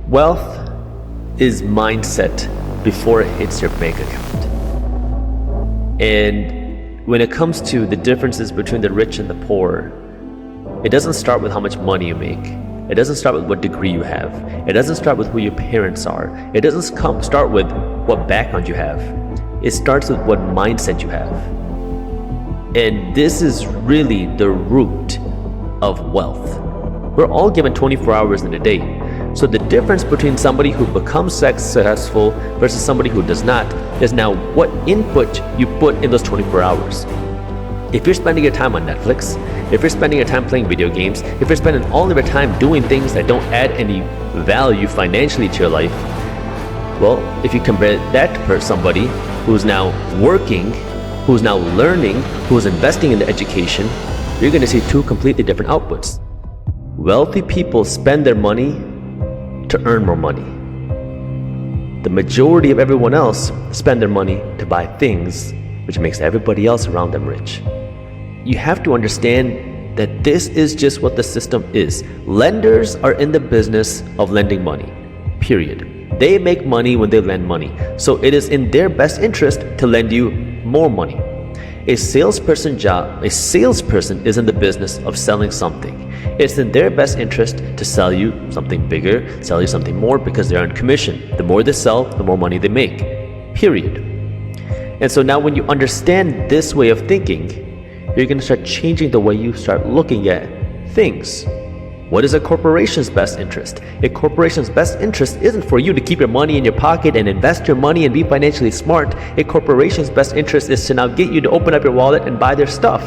Wealth is mindset before it hits your bank account. And when it comes to the differences between the rich and the poor, it doesn't start with how much money you make. It doesn't start with what degree you have. It doesn't start with who your parents are. It doesn't start with what background you have. It starts with what mindset you have. And this is really the root of wealth. We're all given 24 hours in a day. So the difference between somebody who becomes successful versus somebody who does not is now what input you put in those 24 hours. If you're spending your time on Netflix, if you're spending your time playing video games, if you're spending all of your time doing things that don't add any value financially to your life, well, if you compare that to somebody who's now working, who's now learning, who's investing in the education, you're going to see two completely different outputs. Wealthy people spend their money to earn more money. The majority of everyone else spend their money to buy things, which makes everybody else around them rich. You have to understand that this is just what the system is. Lenders are in the business of lending money, period. They make money when they lend money. So it is in their best interest to lend you more money. A salesperson is in the business of selling something. It's in their best interest to sell you something bigger, sell you something more, because they're on commission. The more they sell, the more money they make, period. And so now when you understand this way of thinking, you're going to start changing the way you start looking at things. What is a corporation's best interest? A corporation's best interest isn't for you to keep your money in your pocket and invest your money and be financially smart. A corporation's best interest is to now get you to open up your wallet and buy their stuff,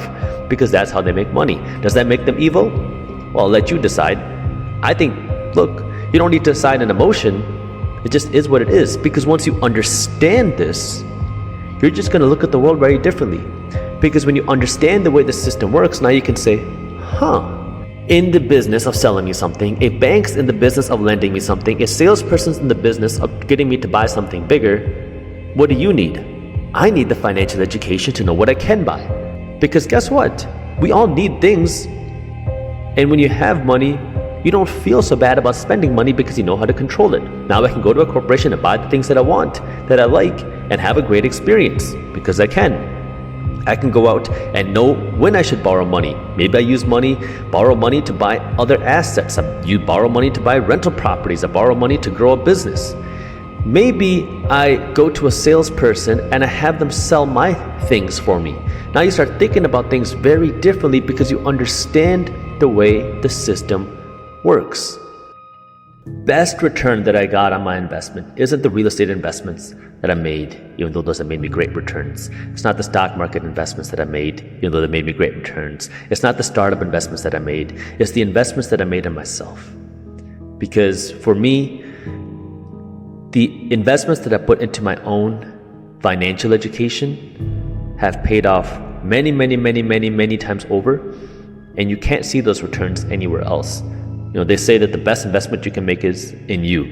because that's how they make money. Does that make them evil? Well, I'll let you decide. I think, look, you don't need to decide an emotion. It just is what it is, because once you understand this, you're just going to look at the world very differently. Because when you understand the way the system works, now you can say, in the business of selling me something, a bank's in the business of lending me something, a salesperson's in the business of getting me to buy something bigger. What do you need? I need the financial education to know what I can buy. Because guess what? We all need things. And when you have money, you don't feel so bad about spending money because you know how to control it. Now I can go to a corporation and buy the things that I want, that I like, and have a great experience, because I can. I can go out and know when I should borrow money. Maybe I borrow money to buy other assets. You borrow money to buy rental properties. I borrow money to grow a business. Maybe I go to a salesperson and I have them sell my things for me. Now you start thinking about things very differently because you understand the way the system works. Best return that I got on my investment isn't the real estate investments that I made, even though those have made me great returns. It's not the stock market investments that I made, even though they made me great returns. It's not the startup investments that I made. It's the investments that I made in myself. Because for me, the investments that I put into my own financial education have paid off many times over, and you can't see those returns anywhere else. They say that the best investment you can make is in you.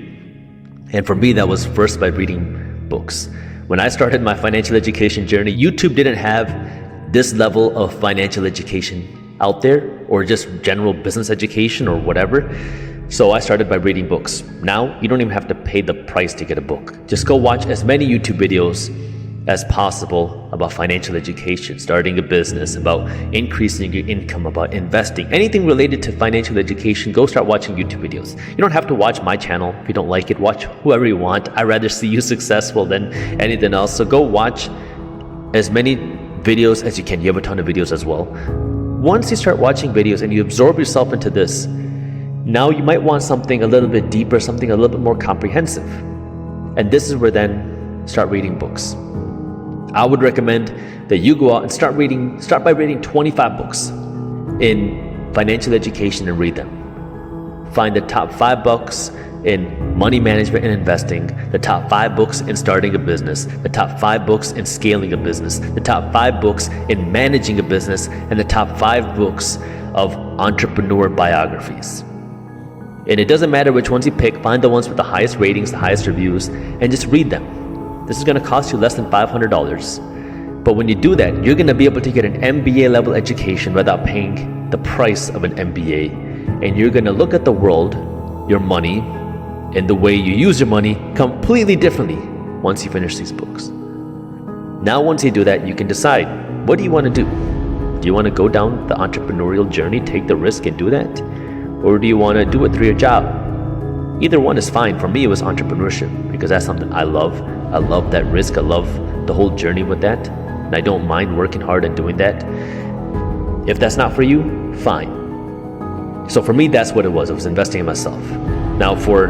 And for me, that was first by reading books. When I started my financial education journey, YouTube didn't have this level of financial education out there, or just general business education or whatever. So I started by reading books. Now, you don't even have to pay the price to get a book. Just go watch as many YouTube videos as possible about financial education, starting a business, about increasing your income, about investing, anything related to financial education. Go start watching YouTube videos. You don't have to watch my channel. If you don't like it, watch whoever you want. I'd rather see you successful than anything else. So go watch as many videos as you can. You have a ton of videos as well. Once you start watching videos and you absorb yourself into this, now you might want something a little bit deeper, something a little bit more comprehensive. And this is where then start reading books. I would recommend that you go out and start by reading 25 books in financial education and read them. Find the top 5 books in money management and investing, the top 5 books in starting a business, the top 5 books in scaling a business, the top 5 books in managing a business, and the top 5 books of entrepreneur biographies. And it doesn't matter which ones you pick, find the ones with the highest ratings, the highest reviews, and just read them. This is going to cost you less than $500. But when you do that, you're going to be able to get an MBA level education without paying the price of an MBA. And you're going to look at the world, your money, and the way you use your money completely differently once you finish these books. Now, once you do that, you can decide, what do you want to do? Do you want to go down the entrepreneurial journey, take the risk and do that? Or do you want to do it through your job? Either one is fine. For me, it was entrepreneurship because that's something I love. I love that risk. I love the whole journey with that. And I don't mind working hard and doing that. If that's not for you, fine. So for me, that's what it was. It was investing in myself. Now, for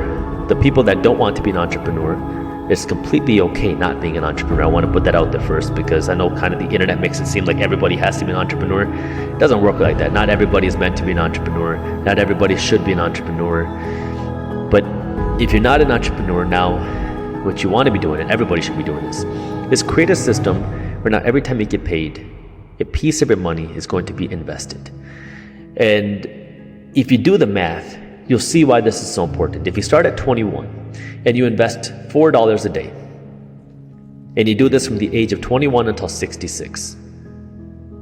the people that don't want to be an entrepreneur, it's completely okay not being an entrepreneur. I want to put that out there first because I know kind of the internet makes it seem like everybody has to be an entrepreneur. It doesn't work like that. Not everybody is meant to be an entrepreneur. Not everybody should be an entrepreneur. But if you're not an entrepreneur now, what you want to be doing, and everybody should be doing this, is create a system where now every time you get paid, a piece of your money is going to be invested. And if you do the math, you'll see why this is so important. If you start at 21 and you invest $4 a day, and you do this from the age of 21 until 66,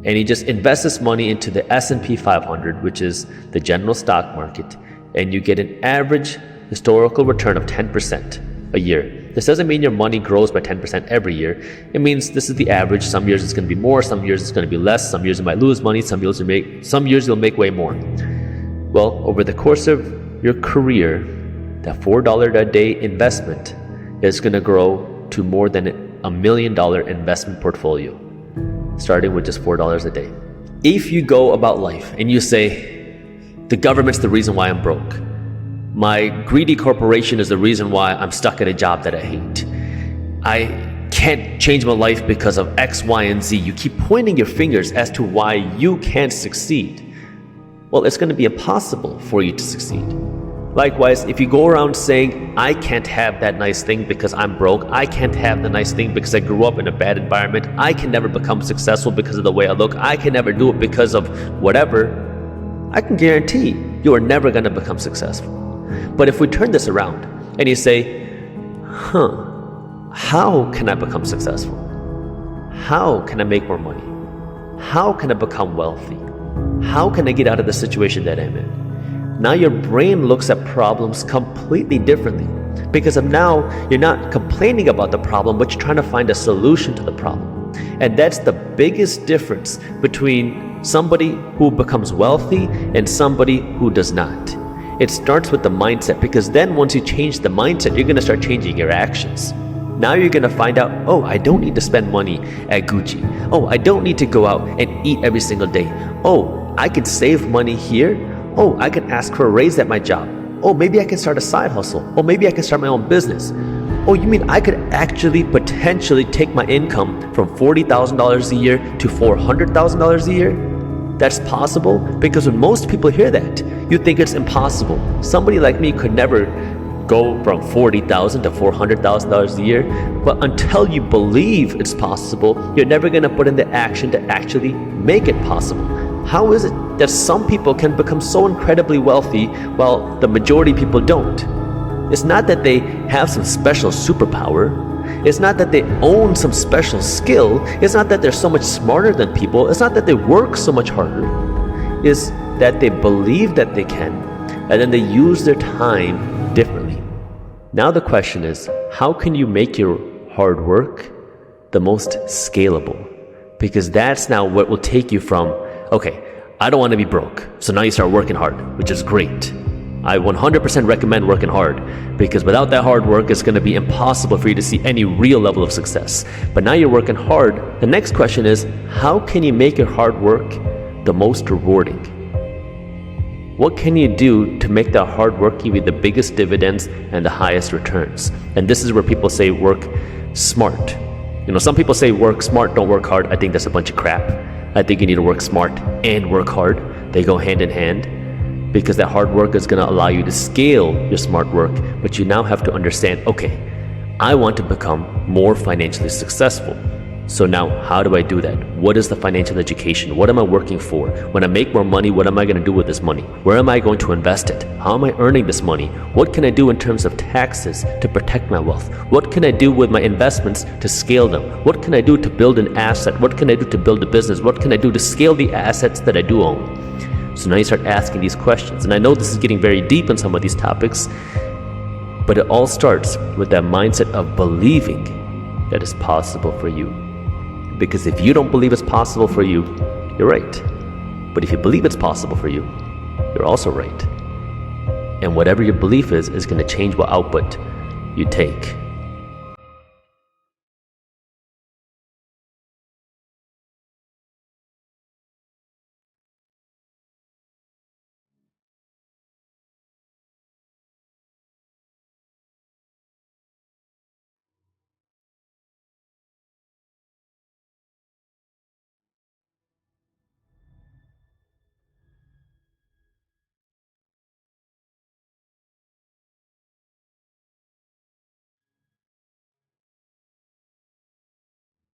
and you just invest this money into the S&P 500, which is the general stock market, and you get an average historical return of 10% a year. This doesn't mean your money grows by 10% every year. It means this is the average. Some years it's going to be more, some years it's going to be less, some years you might lose money, some years you'll make way more. Well, over the course of your career, that $4 a day investment is going to grow to more than $1 million investment portfolio, starting with just $4 a day. If you go about life and you say, the government's the reason why I'm broke, my greedy corporation is the reason why I'm stuck at a job that I hate, I can't change my life because of X, Y, and Z. You keep pointing your fingers as to why you can't succeed. Well, it's going to be impossible for you to succeed. Likewise, if you go around saying, I can't have that nice thing because I'm broke, I can't have the nice thing because I grew up in a bad environment, I can never become successful because of the way I look, I can never do it because of whatever, I can guarantee you are never going to become successful. But if we turn this around and you say, how can I become successful? How can I make more money? How can I become wealthy? How can I get out of the situation that I'm in? Now your brain looks at problems completely differently because of now you're not complaining about the problem, but you're trying to find a solution to the problem. And that's the biggest difference between somebody who becomes wealthy and somebody who does not. It starts with the mindset, because then once you change the mindset, you're going to start changing your actions. Now you're going to find out, oh, I don't need to spend money at Gucci. Oh, I don't need to go out and eat every single day. Oh, I can save money here. Oh, I can ask for a raise at my job. Oh, maybe I can start a side hustle. Oh, maybe I can start my own business. Oh, you mean I could actually potentially take my income from $40,000 a year to $400,000 a year? That's possible? Because when most people hear that, you think it's impossible. Somebody like me could never go from $40,000 to $400,000 a year, but until you believe it's possible, you're never going to put in the action to actually make it possible. How is it that some people can become so incredibly wealthy while the majority of people don't? It's not that they have some special superpower. It's not that they own some special skill. It's not that they're so much smarter than people. It's not that they work so much harder. It's that they believe that they can, and then they use their time differently. Now the question is, how can you make your hard work the most scalable? Because that's now what will take you from, okay, I don't want to be broke. So now you start working hard, which is great. I 100% recommend working hard, because without that hard work, it's going to be impossible for you to see any real level of success. But now you're working hard. The next question is, how can you make your hard work the most rewarding? What can you do to make that hard work give you the biggest dividends and the highest returns? And this is where people say work smart. You know, some people say work smart, don't work hard. I think that's a bunch of crap. I think you need to work smart and work hard. They go hand in hand. Because that hard work is going to allow you to scale your smart work, but you now have to understand, okay, I want to become more financially successful. So now, how do I do that? What is the financial education? What am I working for? When I make more money, what am I going to do with this money? Where am I going to invest it? How am I earning this money? What can I do in terms of taxes to protect my wealth? What can I do with my investments to scale them? What can I do to build an asset? What can I do to build a business? What can I do to scale the assets that I do own? So now you start asking these questions. And I know this is getting very deep in some of these topics, But it all starts with that mindset of believing that it's possible for you. Because if you don't believe it's possible for you, you're right. But if you believe it's possible for you, you're also right. And whatever your belief is going to change what output you take.